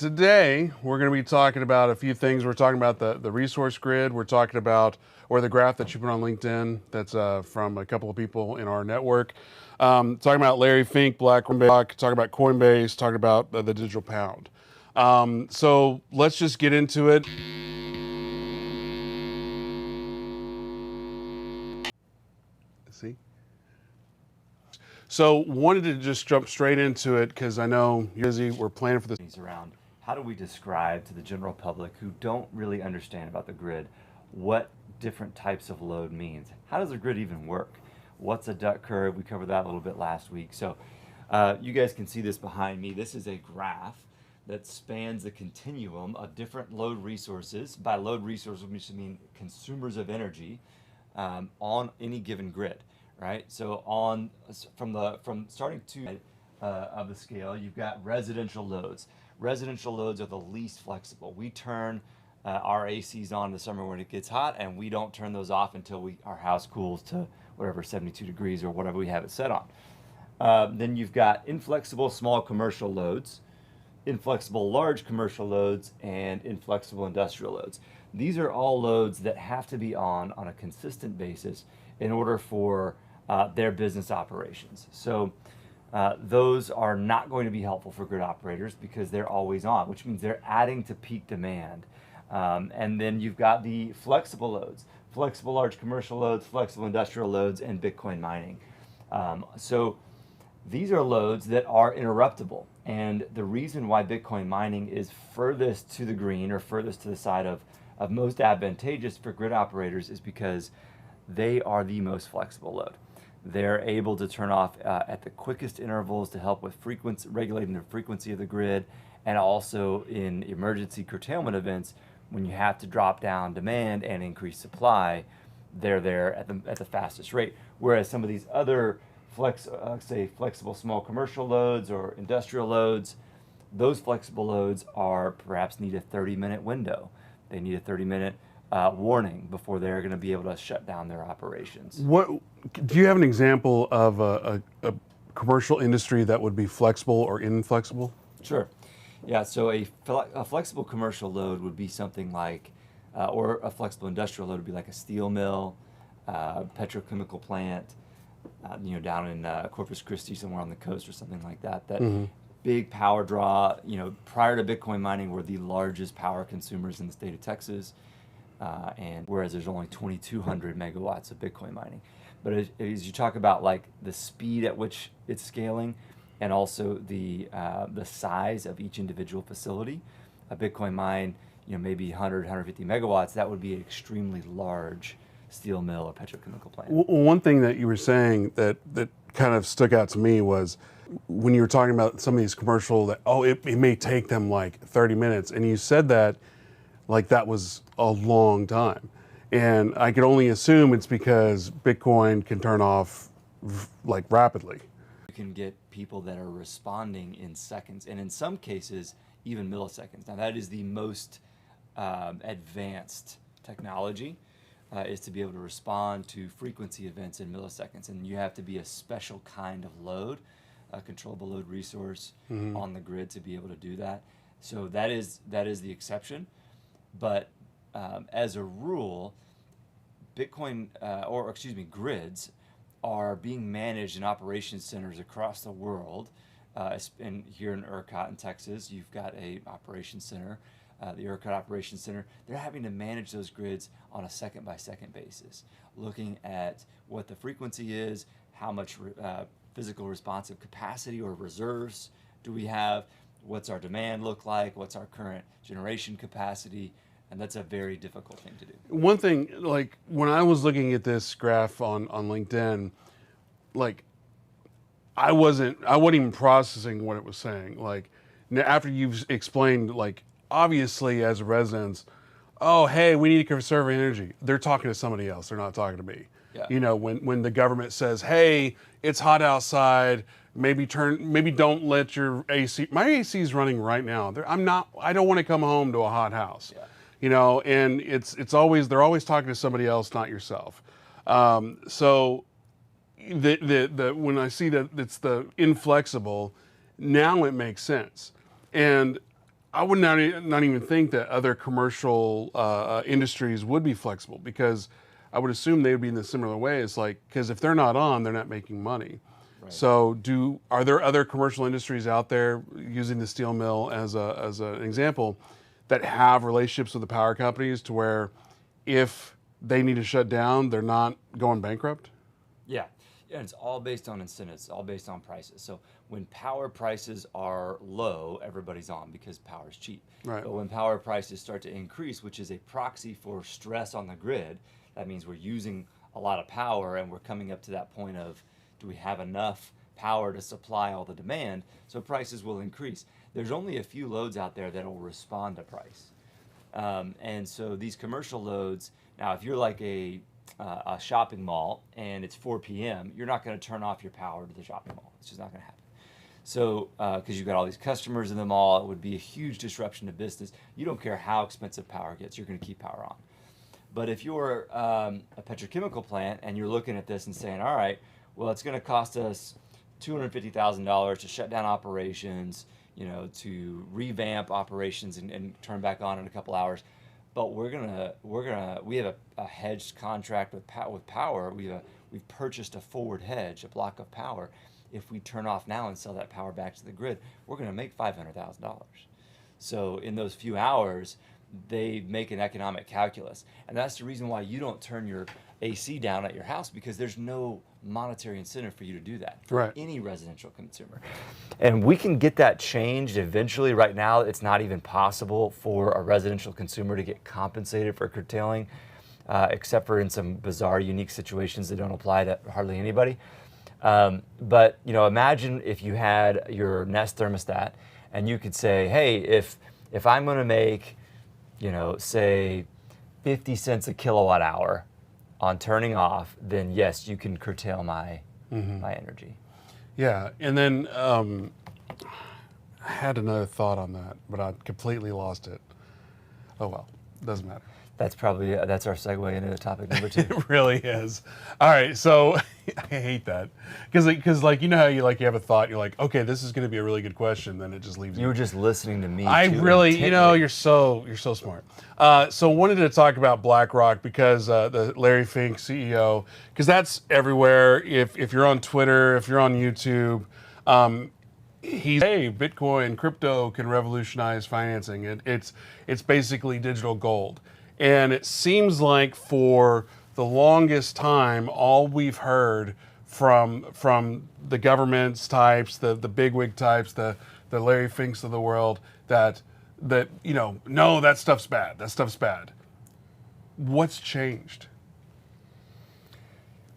Today, we're going to be talking about a few things. We're talking about the resource grid. We're talking about, or the graph that you put on LinkedIn that's from a couple of people in our network. Talking about Larry Fink, BlackRock, talking about Coinbase, talking about the digital pound. So let's just get into it. See? So wanted to just jump straight into it because I know you're busy. We're planning for this. Around how do we describe to the general public who don't really understand about the grid what different types of load means? How does the grid even work? What's a duck curve? We covered that a little bit last week. So you guys can see this behind me. This is a graph that spans the continuum of different load resources. By load resources, we should mean consumers of energy on any given grid, right? So from starting to of the scale, you've got residential loads. Residential loads are the least flexible. We turn our ACs on in the summer when it gets hot, and we don't turn those off until our house cools to whatever, 72 degrees or whatever we have it set on. Then you've got inflexible small commercial loads, inflexible large commercial loads, and inflexible industrial loads. These are all loads that have to be on a consistent basis in order for their business operations. So those are not going to be helpful for grid operators because they're always on, which means they're adding to peak demand. And then you've got the flexible loads, flexible large commercial loads, flexible industrial loads, and Bitcoin mining. So these are loads that are interruptible. And the reason why Bitcoin mining is furthest to the green or furthest to the side of most advantageous for grid operators is because they are the most flexible load. They're able to turn off at the quickest intervals to help with regulating the frequency of the grid, and also in emergency curtailment events when you have to drop down demand and increase supply. They're there at the fastest rate. Whereas some of these other flexible small commercial loads or industrial loads, those flexible loads perhaps need a 30-minute window. They need a 30-minute warning before they're going to be able to shut down their operations. Do you have an example of a commercial industry that would be flexible or inflexible? Sure. Yeah, so a flexible commercial load would be something like, or a flexible industrial load would be like a steel mill, petrochemical plant, down in Corpus Christi, somewhere on the coast or something like that. Big power draw, prior to Bitcoin mining, were the largest power consumers in the state of Texas. And whereas there's only 2,200 megawatts of Bitcoin mining. But as you talk about like the speed at which it's scaling, and also the size of each individual facility, a Bitcoin mine, maybe 100, 150 megawatts, that would be an extremely large steel mill or petrochemical plant. One thing that you were saying that kind of stuck out to me was when you were talking about some of these commercial it may take them like 30 minutes, and you said that like that was a long time. And I could only assume it's because Bitcoin can turn off like rapidly. You can get people that are responding in seconds, and in some cases, even milliseconds. Now that is the most advanced technology, is to be able to respond to frequency events in milliseconds. And you have to be a special kind of load, a controllable load resource on the grid to be able to do that. So that is the exception. But as a rule, grids are being managed in operations centers across the world. And here in ERCOT in Texas, you've got a operations center, the ERCOT Operations Center. They're having to manage those grids on a second-by-second basis, looking at what the frequency is, how much physical responsive capacity or reserves do we have, what's our demand look like, what's our current generation capacity, and that's a very difficult thing to do. One thing, like when I was looking at this graph on LinkedIn, like I wasn't even processing what it was saying. Like after you've explained, like obviously as residents, oh hey, we need to conserve energy. They're talking to somebody else. They're not talking to me. Yeah. When the government says, hey, it's hot outside, maybe don't let your AC. My AC is running right now. I don't want to come home to a hot house. Yeah. And they're always talking to somebody else, not yourself. So when I see that it's the inflexible, now it makes sense. And I would not even think that other commercial industries would be flexible, because I would assume they would be in a similar way. It's like, because if they're not on, they're not making money. Right. So are there other commercial industries out there, using the steel mill as an example, that have relationships with the power companies to where if they need to shut down, they're not going bankrupt? Yeah. And it's all based on incentives, all based on prices. So when power prices are low, everybody's on because power is cheap. Right. But when power prices start to increase, which is a proxy for stress on the grid, that means we're using a lot of power and we're coming up to that point of, do we have enough power to supply all the demand? So prices will increase. There's only a few loads out there that will respond to price. And so these commercial loads, now if you're like a shopping mall and it's 4 p.m., you're not going to turn off your power to the shopping mall. It's just not going to happen. So, because you've got all these customers in the mall, it would be a huge disruption to business. You don't care how expensive power gets, you're going to keep power on. But if you're a petrochemical plant and you're looking at this and saying, all right, well, it's going to cost us $250,000 to shut down operations, to revamp operations and turn back on in a couple hours. But we have a hedged contract with power. We've purchased a forward hedge, a block of power. If we turn off now and sell that power back to the grid, we're going to make $500,000. So in those few hours, they make an economic calculus. And that's the reason why you don't turn your AC down at your house, because there's no monetary incentive for you to do that for Right. any residential consumer. And we can get that changed eventually. Right now, it's not even possible for a residential consumer to get compensated for curtailing, except for in some bizarre, unique situations that don't apply to hardly anybody. But imagine if you had your Nest thermostat and you could say, hey, if I'm going to make, say 50 cents a kilowatt hour on turning off, then yes, you can curtail my energy. Yeah, and then I had another thought on that, but I completely lost it. Oh well, doesn't matter. That's our segue into topic number 2. It really is. All right, so I hate that because how you have a thought, you're like, okay, this is going to be a really good question, then it just leaves you. You were just listening to me. I really, you're so smart. So wanted to talk about BlackRock because the Larry Fink CEO, because that's everywhere. If you're on Twitter, if you're on YouTube, hey, Bitcoin, crypto can revolutionize financing. It's basically digital gold. And it seems like for the longest time, all we've heard from the governments types, the bigwig types, the Larry Finks of the world, that no, that stuff's bad. That stuff's bad. What's changed?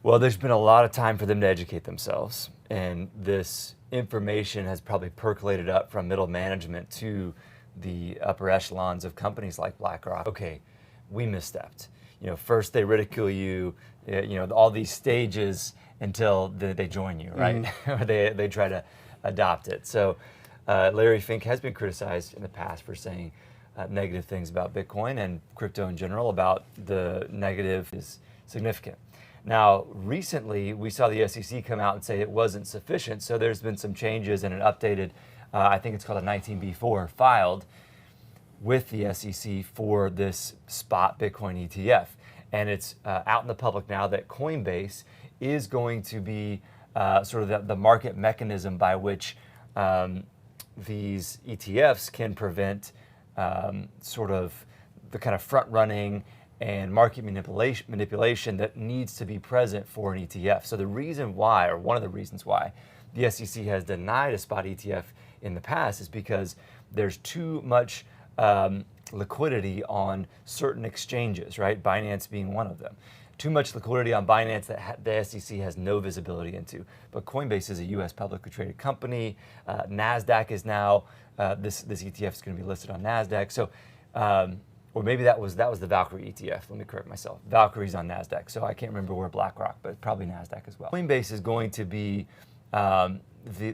Well, there's been a lot of time for them to educate themselves, and this information has probably percolated up from middle management to the upper echelons of companies like BlackRock. Okay, we misstepped. First they ridicule you, all these stages until they join you, right? Or they try to adopt it. So Larry Fink has been criticized in the past for saying negative things about Bitcoin and crypto in general. About the negative is significant. Now, recently we saw the SEC come out and say it wasn't sufficient. So there's been some changes and an updated, I think it's called a 19B4 filed with the SEC for this spot Bitcoin ETF. And it's out in the public now that Coinbase is going to be sort of the market mechanism by which these ETFs can prevent sort of the kind of front running and market manipulation that needs to be present for an ETF. So the reason why, or one of the reasons why, the SEC has denied a spot ETF in the past is because there's too much liquidity on certain exchanges, right? Binance being one of them. Too much liquidity on Binance that the SEC has no visibility into. But Coinbase is a U.S. publicly traded company. NASDAQ is now, this ETF is going to be listed on NASDAQ. So, or maybe that was the Valkyrie ETF. Let me correct myself. Valkyrie's on NASDAQ. So I can't remember where BlackRock, but probably NASDAQ as well. Coinbase is going to be the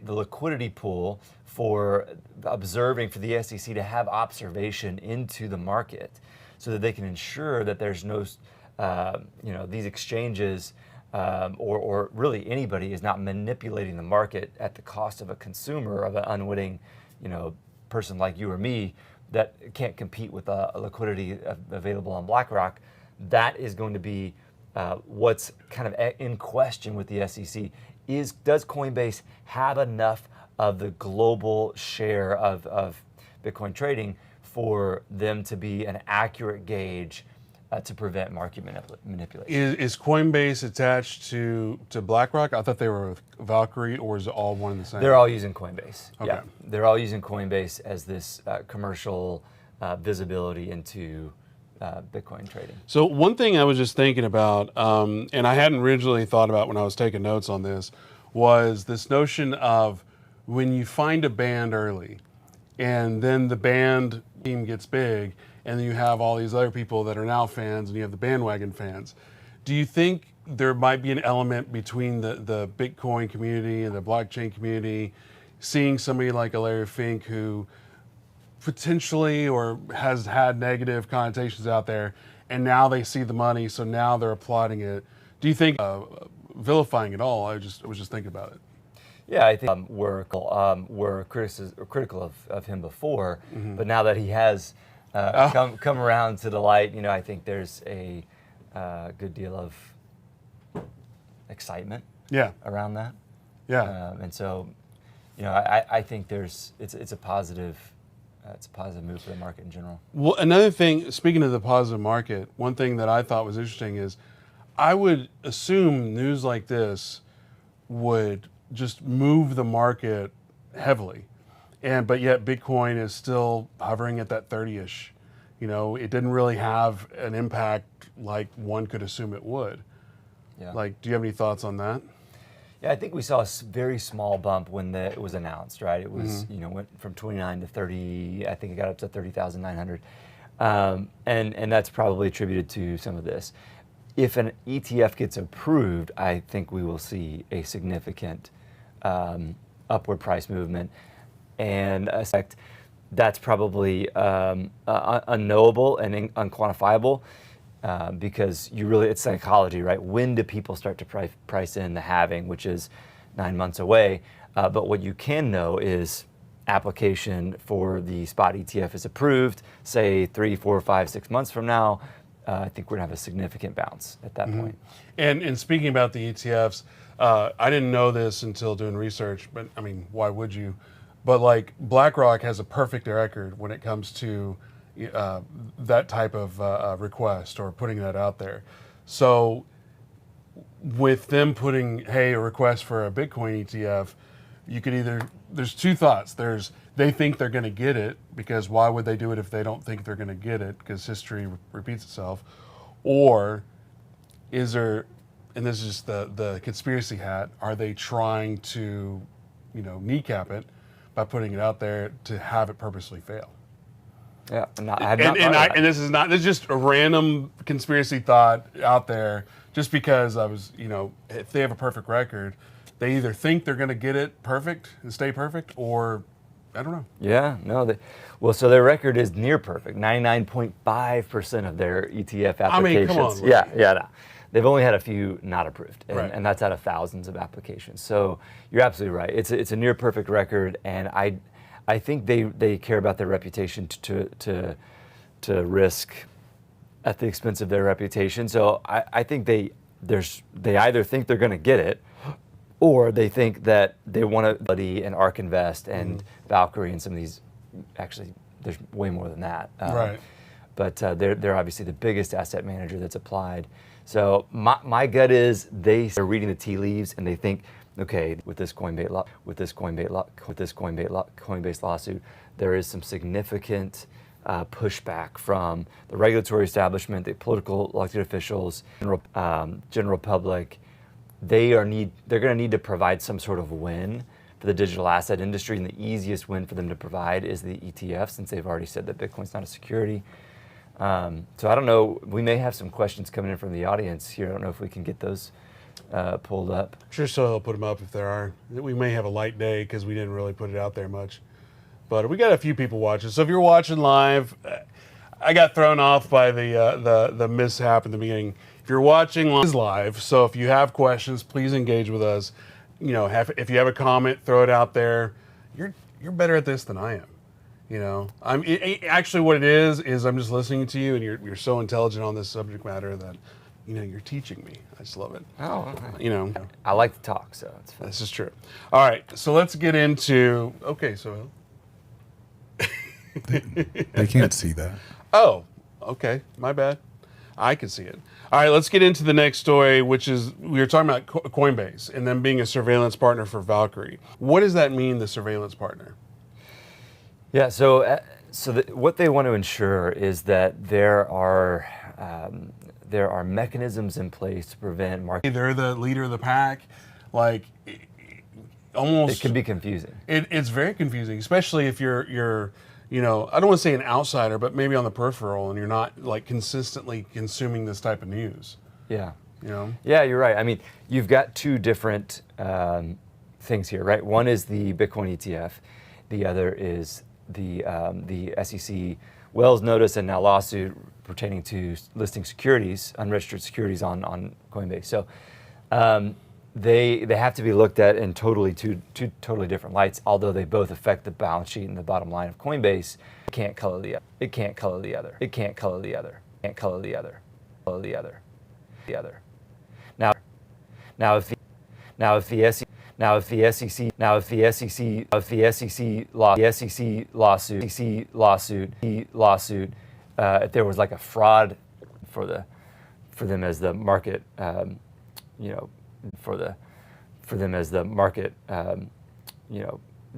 liquidity pool for observing, for the SEC to have observation into the market so that they can ensure that there's no, these exchanges or really anybody is not manipulating the market at the cost of a consumer, of an unwitting, person like you or me that can't compete with liquidity available on BlackRock. That is going to be what's kind of in question with the SEC. Does Coinbase have enough of the global share of Bitcoin trading for them to be an accurate gauge to prevent market manipulation? Is Coinbase attached to BlackRock? I thought they were with Valkyrie, or is it all one and the same? They're all using Coinbase. Okay. Yeah, they're all using Coinbase as this commercial visibility into Bitcoin trading. So one thing I was just thinking about, and I hadn't originally thought about when I was taking notes on this, was this notion of when you find a band early, and then the band team gets big, and then you have all these other people that are now fans, and you have the bandwagon fans. Do you think there might be an element between the Bitcoin community and the blockchain community, seeing somebody like Hilary Fink who potentially or has had negative connotations out there, and now they see the money, so now they're applauding it? Do you think vilifying it all? I was just thinking about it. Yeah, I think we're critical of him before, but now that he has come around to the light, I think there's a good deal of excitement around that. Yeah. And so, I think it's a positive move for the market in general. Well, another thing, speaking of the positive market, one thing that I thought was interesting is I would assume news like this would just move the market heavily. But yet Bitcoin is still hovering at that 30-ish. It didn't really have an impact like one could assume it would. Yeah. Like, do you have any thoughts on that? Yeah, I think we saw a very small bump when it was announced, right? It was, went from 29 to 30, I think it got up to 30,900. And that's probably attributed to some of this. If an ETF gets approved, I think we will see a significant upward price movement. And that's probably unknowable and unquantifiable because it's psychology, right? When do people start to price in the halving, which is 9 months away? But what you can know is application for the spot ETF is approved, say 3, 4, 5, 6 months from now. I think we're gonna have a significant bounce at that point. And speaking about the ETFs, I didn't know this until doing research, but I mean, why would you? But like BlackRock has a perfect record when it comes to that type of request or putting that out there. So with them putting, hey, a request for a Bitcoin ETF, you could there's two thoughts. They think they're going to get it, because why would they do it if they don't think they're going to get it? Because history repeats itself. Or is there, and this is just the conspiracy hat, are they trying to, kneecap it by putting it out there to have it purposely fail? Yeah, and this is just a random conspiracy thought out there, just because I was, if they have a perfect record, they either think they're going to get it perfect and stay perfect, or I don't know. Yeah, no. So their record is near perfect. 99.5% of their ETF applications. I mean, come on. No. They've only had a few not approved, and that's out of thousands of applications. So you're absolutely right. It's a near perfect record, and I think they care about their reputation to risk at the expense of their reputation. So I think they either think they're going to get it, or they think that they want to, and ARK Invest and Valkyrie and some of these, actually there's way more than that. Right. But they're obviously the biggest asset manager that's applied. So my gut is they're reading the tea leaves, and they think, okay, with this Coinbase lawsuit, there is some significant pushback from the regulatory establishment, the political elected officials, general public. They're going to need to provide some sort of win for the digital asset industry, and the easiest win for them to provide is the ETF, since they've already said that Bitcoin's not a security. So I don't know. We may have some questions coming in from the audience here. I don't know if we can get those pulled up. Sure, so I'll put them up if there are. We may have a light day because we didn't really put it out there much. But we got a few people watching. So if you're watching live, I got thrown off by the mishap in the beginning. If you're watching live, so if you have questions, please engage with us. If you have a comment, throw it out there. You're better at this than I am. Actually what it is I'm just listening to you, and you're so intelligent on this subject matter that, you're teaching me. I just love it. Oh, okay. I like to talk, so it's fun. This is true. All right, so let's get into. Okay, so They can't see that. oh, okay, my bad. I can see it. All right, let's get into the next story, which is we were talking about Coinbase and them being a surveillance partner for Valkyrie. What does that mean, the surveillance partner? Yeah, so what they want to ensure is that there are mechanisms in place to prevent market. They're the leader of the pack, like almost. It can be confusing. It's very confusing, especially if you're I don't want to say an outsider, but maybe on the peripheral, and you're not like consistently consuming this type of news. Yeah. Yeah, you're right. I mean, you've got two different things here, right? One is the Bitcoin ETF, the other is the SEC Wells notice and now lawsuit pertaining to listing securities, unregistered securities on Coinbase. So they have to be looked at in two totally different lights, although they both affect the balance sheet and the bottom line of Coinbase. It can't color the other. It can't color the other. It can't color the other. It can't color the other. Color the other. The other. Now if the SEC lawsuit, if there was like a fraud for them as the market, for them as the market,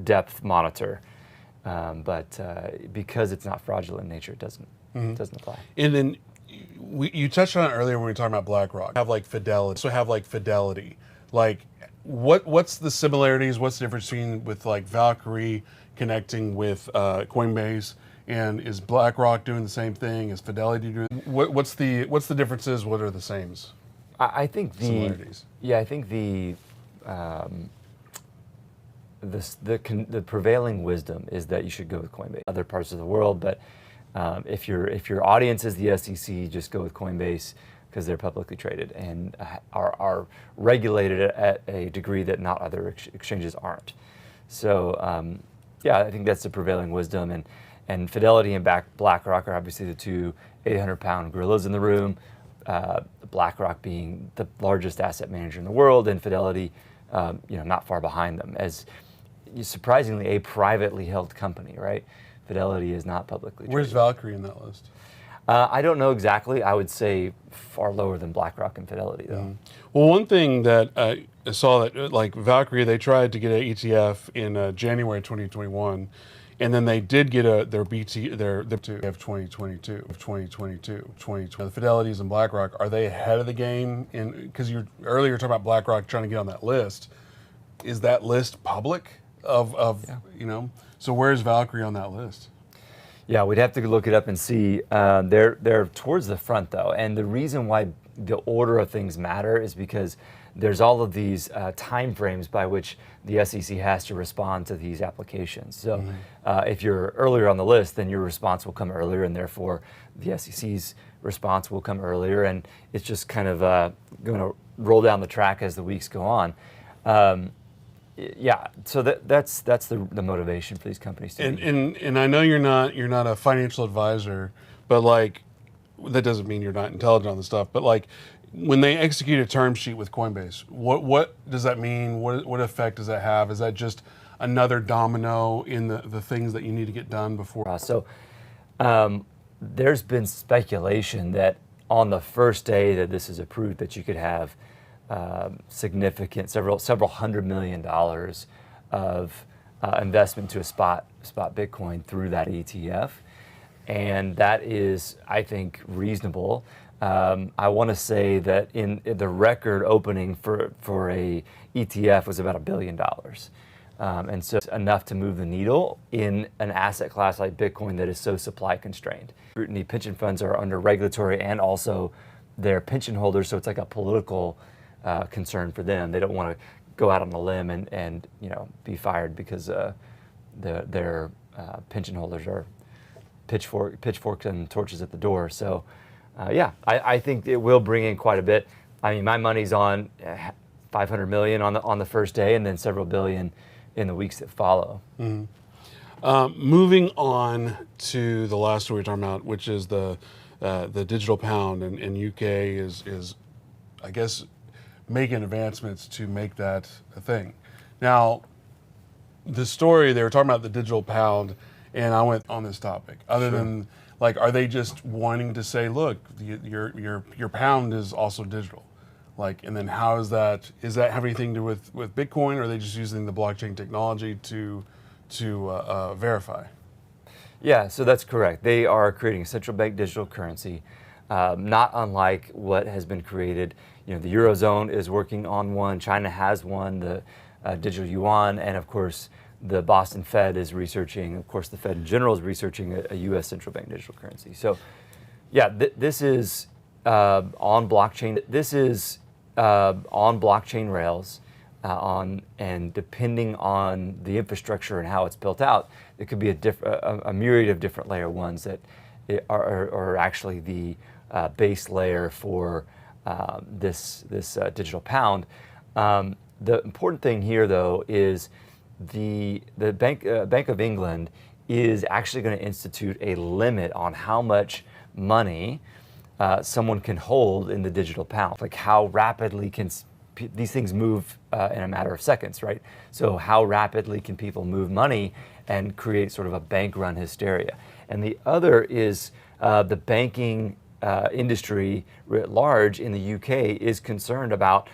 depth monitor, but because it's not fraudulent in nature, it doesn't apply. And then you touched on it earlier when we were talking about BlackRock. Have like Fidelity. So have like Fidelity. Like what's the similarities? What's the difference between with like Valkyrie connecting with Coinbase, and is BlackRock doing the same thing? Is Fidelity doing? What's the differences? What are the sames? I think similarities. I think the prevailing wisdom is that you should go with Coinbase. Other parts of the world, but if your audience is the SEC, just go with Coinbase because they're publicly traded and are regulated at a degree that not other exchanges aren't. So I think that's the prevailing wisdom. And Fidelity and BlackRock are obviously the two 800-pound gorillas in the room. BlackRock being the largest asset manager in the world, and Fidelity, not far behind them, as surprisingly a privately held company, right? Fidelity is not publicly traded. Where's Valkyrie in that list? I don't know exactly. I would say far lower than BlackRock and Fidelity, though. Mm. Well, one thing that I saw that, like Valkyrie, they tried to get an ETF in January 2021, and then they did get their BT their 2022 of 2022. The Fidelities and BlackRock, are they ahead of the game? Because you earlier talking about BlackRock trying to get on that list. Is that list public? So where's Valkyrie on that list? Yeah, we'd have to look it up and see. They're towards the front though, and the reason why the order of things matter is because there's all of these time frames by which the SEC has to respond to these applications. So if you're earlier on the list, then your response will come earlier, and therefore the SEC's response will come earlier, and it's just kind of going to roll down the track as the weeks go on. So that's the motivation for these companies to and I know you're not a financial advisor, but like that doesn't mean you're not intelligent on the stuff. But like when they execute a term sheet with Coinbase, what does that mean? What effect does that have? Is that just another domino in the things that you need to get done before? There's been speculation that on the first day that this is approved, that you could have significant several $100 million of investment to a spot Bitcoin through that ETF, and that is, I think, reasonable. I want to say that in the record opening for a ETF was about $1 billion, and so it's enough to move the needle in an asset class like Bitcoin that is so supply constrained. Scrutiny pension funds are under regulatory and also they're pension holders, so it's like a political concern for them. They don't want to go out on a limb and be fired because their pension holders are pitchforks and torches at the door. So I think it will bring in quite a bit. I mean, my money's on 500 million on the first day, and then several billion in the weeks that follow. Mm-hmm. Moving on to the last story we're talking about, which is the digital pound, and UK is I guess making advancements to make that a thing. Now, the story they were talking about the digital pound, and I went on this topic. Other than like, are they just wanting to say, look, your pound is also digital? Like, and then how is that? Is that have anything to do with Bitcoin, or are they just using the blockchain technology to verify? Yeah, so that's correct. They are creating a central bank digital currency, not unlike what has been created. You know, the Eurozone is working on one. China has one, the digital yuan, and of course, the Boston Fed is researching. Of course, the Fed in general is researching a U.S. central bank digital currency. So, yeah, this is on blockchain. This is on blockchain rails. And depending on the infrastructure and how it's built out, it could be a myriad of different layer ones that are actually the base layer for this digital pound. The important thing here, though, is the Bank of England is actually going to institute a limit on how much money someone can hold in the digital pound, like how rapidly can these things move in a matter of seconds, right? So how rapidly can people move money and create sort of a bank run hysteria? And the other is the banking industry writ large in the UK is concerned about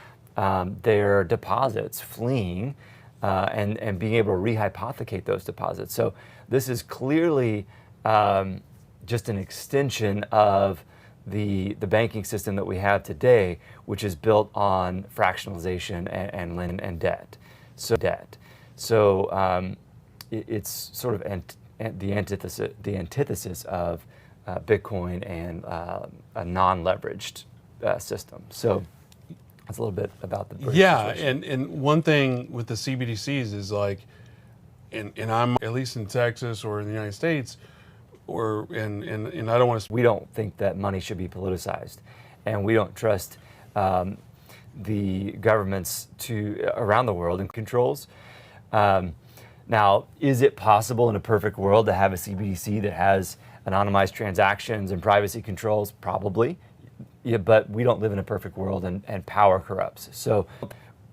their deposits fleeing and being able to rehypothecate those deposits. So this is clearly just an extension of the banking system that we have today, which is built on fractionalization and debt. So it's sort of the antithesis of Bitcoin and a non-leveraged system. So that's a little bit about the British situation. And one thing with the CBDCs is like, and I'm at least in Texas or in the United States, and I don't want to. We don't think that money should be politicized, and we don't trust the governments around the world and controls. Now, is it possible in a perfect world to have a CBDC that has anonymized transactions and privacy controls? Probably, yeah, but we don't live in a perfect world, and power corrupts. So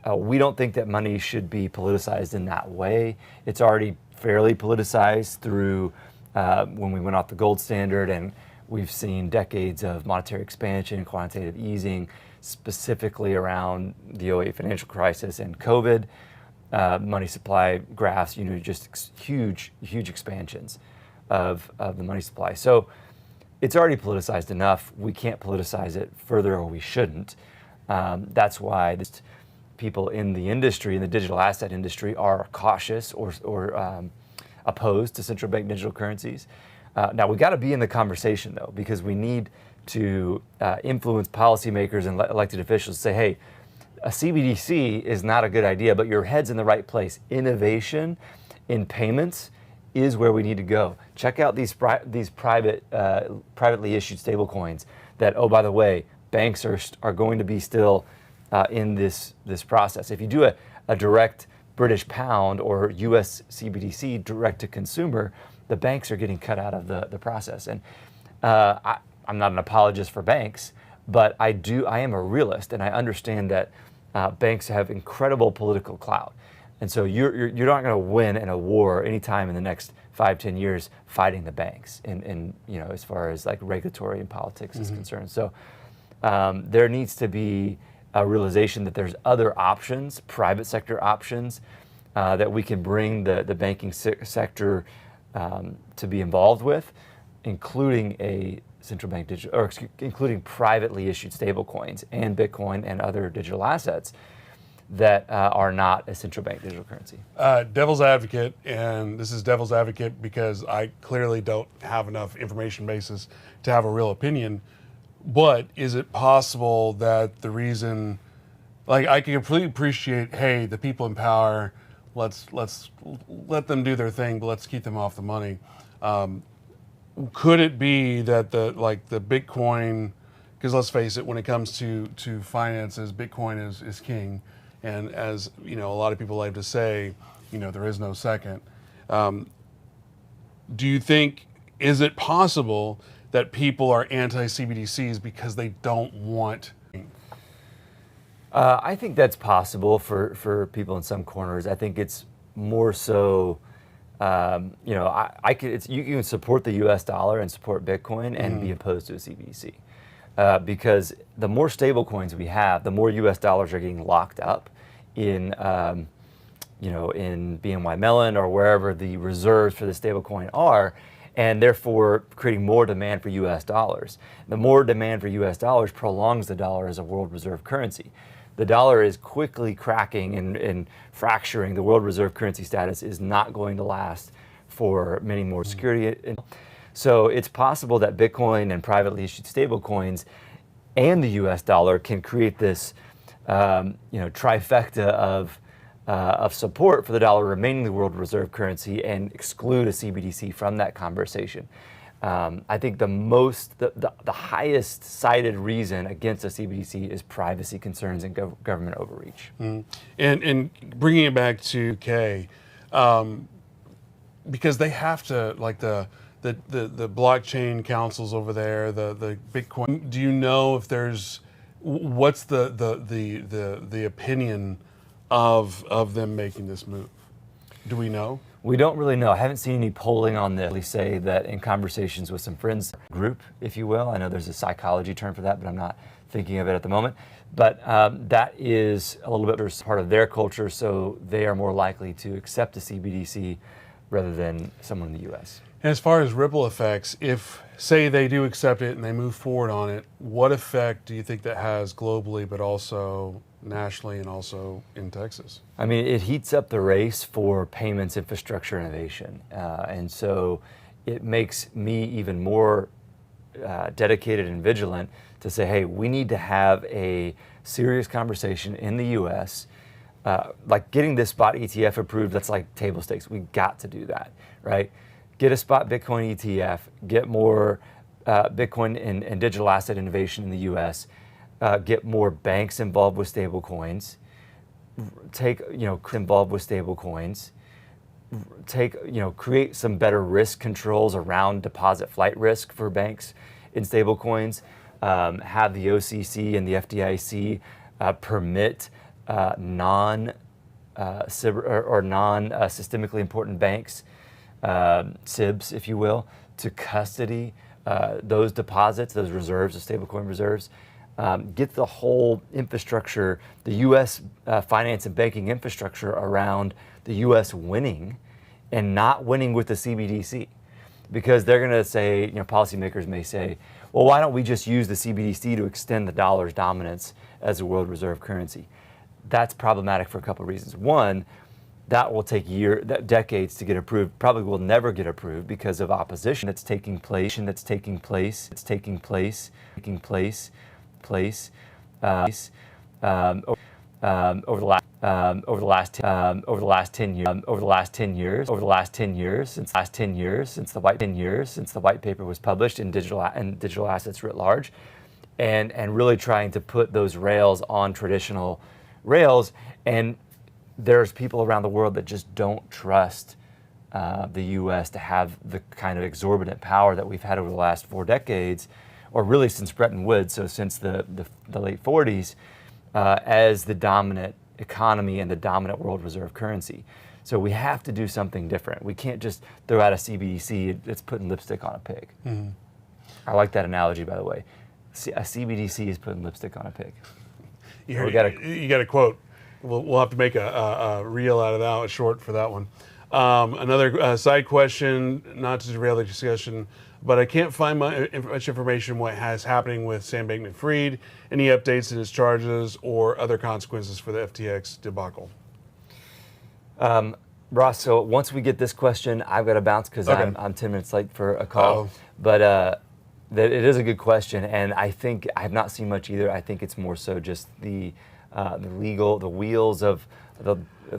we don't think that money should be politicized in that way. It's already fairly politicized through when we went off the gold standard, and we've seen decades of monetary expansion and quantitative easing, specifically around the '08 financial crisis and COVID. Money supply graphs, just huge expansions of the money supply. So it's already politicized enough. We can't politicize it further, or we shouldn't. That's why people in the industry, in the digital asset industry, are cautious or opposed to central bank digital currencies. Now, we got to be in the conversation, though, because we need to influence policymakers and elected officials to say, hey, a CBDC is not a good idea, but your head's in the right place. Innovation in payments is where we need to go. Check out these privately issued stablecoins that, oh, by the way, banks are going to be still in this process. If you do a direct British pound or US CBDC direct to consumer, the banks are getting cut out of the process. And I'm not an apologist for banks, but I am a realist, and I understand that banks have incredible political clout. And so you're not going to win in a war anytime in the next 5-10 years fighting the banks in as far as like regulatory and politics is concerned. So there needs to be a realization that there's other options, private sector options, that we can bring the banking sector to be involved with, including a central bank including privately issued stablecoins and Bitcoin and other digital assets that are not a central bank digital currency. Devil's advocate, and this is devil's advocate because I clearly don't have enough information basis to have a real opinion. But is it possible that the reason, like, I can completely appreciate, hey, the people in power, let's let them do their thing, but let's keep them off the money. Could it be that the Bitcoin, because let's face it, when it comes to finances, Bitcoin is king, and as a lot of people like to say, there is no second. do you think, is it possible that people are anti-CBDCs because they don't want? I think that's possible for people in some corners. I think it's more so, you can support the U.S. dollar and support Bitcoin and be opposed to a CBDC. Because the more stable coins we have, the more U.S. dollars are getting locked up in, in BNY Mellon or wherever the reserves for the stable coin are, and therefore creating more demand for U.S. dollars. The more demand for U.S. dollars prolongs the dollar as a world reserve currency. The dollar is quickly cracking and fracturing. The world reserve currency status is not going to last for many more security. So it's possible that Bitcoin and privately issued stable coins and the U.S. dollar can create this trifecta of support for the dollar remaining the world reserve currency and exclude a CBDC from that conversation. I think the highest cited reason against a CBDC is privacy concerns and government overreach. And bringing it back to UK, because they have to, like the blockchain councils over there, the Bitcoin. Do you know if there's what's the opinion of them making this move? Do we know? We don't really know. I haven't seen any polling on this. They say that in conversations with some friends group, if you will. I know there's a psychology term for that, but I'm not thinking of it at the moment. But that is a little bit part of their culture, so they are more likely to accept a CBDC rather than someone in the U.S. And as far as ripple effects, if, say, they do accept it and they move forward on it, what effect do you think that has globally, but also nationally and also in Texas? I mean, it heats up the race for payments infrastructure innovation. And so it makes me even more dedicated and vigilant to say, hey, we need to have a serious conversation in the U.S. Like getting this spot ETF approved, that's like table stakes. We got to do that, right? Get a spot Bitcoin ETF, get more Bitcoin and digital asset innovation in the U.S., get more banks involved with stable coins, involved with stable coins, create some better risk controls around deposit flight risk for banks in stable coins, have the OCC and the FDIC permit non-systemically important banks, SIBs, if you will, to custody those deposits, those reserves, the stablecoin reserves. Get the whole infrastructure, the U.S. Finance and banking infrastructure around the U.S. winning and not winning with the CBDC. Because they're going to say, policymakers may say, well, why don't we just use the CBDC to extend the dollar's dominance as a world reserve currency? That's problematic for a couple of reasons. One, that will take decades to get approved, probably will never get approved because of opposition that's taking place, over the last 10 years since the white paper was published in digital assets writ large, and really trying to put those rails on traditional rails. And there's people around the world that just don't trust the U.S. to have the kind of exorbitant power that we've had over the last 4 decades, or really since Bretton Woods, so since the late 40s, as the dominant economy and the dominant world reserve currency. So we have to do something different. We can't just throw out a CBDC that's putting lipstick on a pig. Mm-hmm. I like that analogy, by the way. A CBDC is putting lipstick on a pig. You got a quote. We'll have to make a reel out of that, a short for that one. Another side question, not to derail the discussion, but I can't find much information what has happening with Sam Bankman-Fried, any updates in his charges or other consequences for the FTX debacle. Ross, so once we get this question, I've got to bounce because okay. I'm 10 minutes late for a call. Uh-oh. But it is a good question, and I think I have not seen much either. I think it's more so just the wheels of the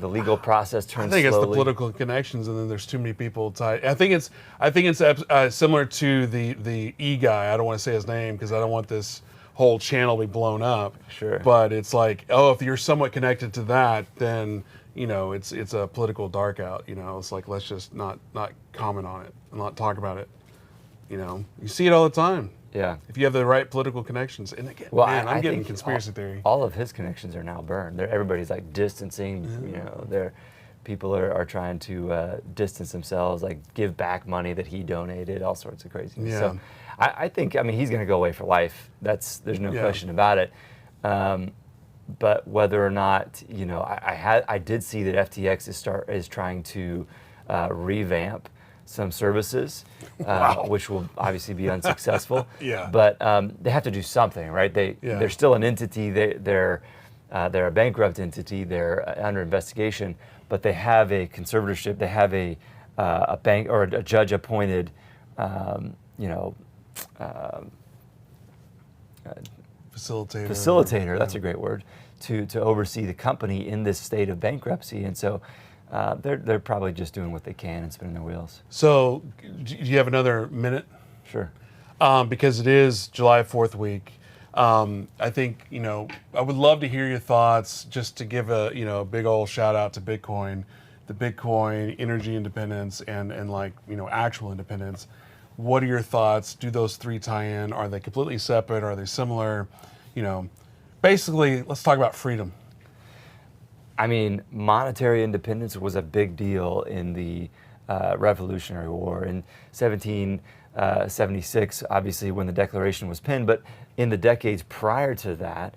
legal process turns slowly. I think it's the political connections, and then there's too many people tied. I think it's similar to the Eguy. I don't want to say his name because I don't want this whole channel to be blown up. Sure. But it's like, oh, if you're somewhat connected to that, then it's a political dark out. It's like, let's just not comment on it and not talk about it. You see it all the time. Yeah. If you have the right political connections. And again, Well, man, I'm getting think conspiracy theory. All of his connections are now burned. Everybody's like distancing. People are trying to distance themselves, like give back money that he donated, all sorts of craziness. Yeah. So I think he's going to go away for life. There's no question about it. But whether or not, I did see that FTX is trying to revamp some services, which will obviously be unsuccessful. Yeah. But they have to do something, right? They're still an entity. They're a bankrupt entity. They're under investigation, but they have a conservatorship. They have a bank or a judge appointed, facilitator. That's a great word to oversee the company in this state of bankruptcy, and so. They're probably just doing what they can and spinning their wheels. So, do you have another minute? Sure. Because it is July 4th week. I think, I would love to hear your thoughts, just to give a big old shout out to Bitcoin, the Bitcoin energy independence and actual independence. What are your thoughts? Do those three tie in? Are they completely separate? Are they similar? Basically, let's talk about freedom. Monetary independence was a big deal in the Revolutionary War in 1776, obviously when the Declaration was penned, but in the decades prior to that,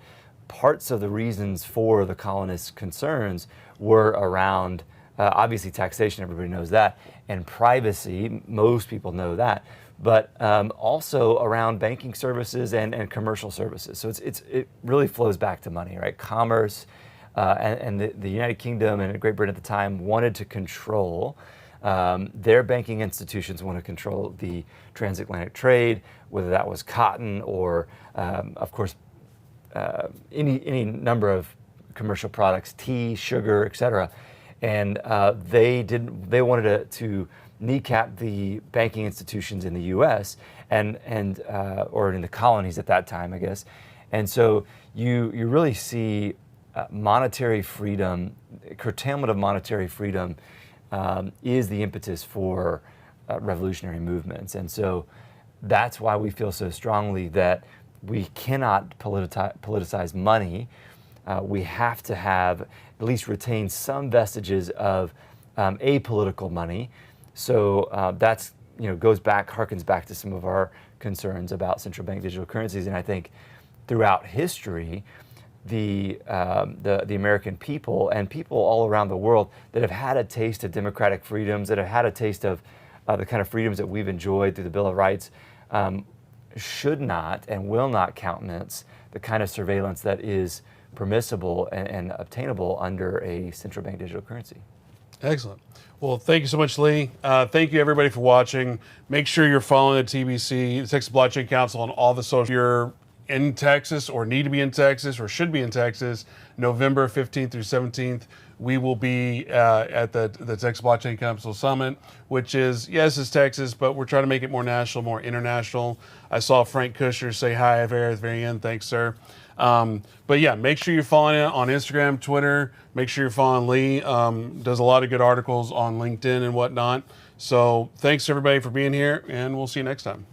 parts of the reasons for the colonists' concerns were around, obviously taxation, everybody knows that, and privacy, most people know that, but also around banking services and commercial services. So it really flows back to money, right? Commerce, and the United Kingdom and Great Britain at the time wanted to control their banking institutions, want to control the transatlantic trade, whether that was cotton or, of course, any number of commercial products, tea, sugar, etc. And they wanted to kneecap the banking institutions in the U.S. and or in the colonies at that time, I guess. And so you really see monetary freedom, curtailment of monetary freedom is the impetus for revolutionary movements. And so that's why we feel so strongly that we cannot politicize money. We have to have, at least retain some vestiges of apolitical money. So that's, harkens back to some of our concerns about central bank digital currencies. And I think throughout history, the American people and people all around the world that have had a taste of democratic freedoms, that have had a taste of the kind of freedoms that we've enjoyed through the Bill of Rights, should not and will not countenance the kind of surveillance that is permissible and obtainable under a central bank digital currency. Excellent. Well, thank you so much, Lee. Thank you, everybody, for watching. Make sure you're following the TBC, the Texas Blockchain Council, on all the social. You're in Texas or need to be in Texas or should be in Texas, November 15th through 17th, we will be at the Texas Blockchain Council Summit, which is, yes, it's Texas, but we're trying to make it more national, more international. I saw Frank Kushner say hi at the very end. Thanks, sir. But yeah, make sure you're following it on Instagram, Twitter. Make sure you're following Lee. Does a lot of good articles on LinkedIn and whatnot. So thanks, everybody, for being here, and we'll see you next time.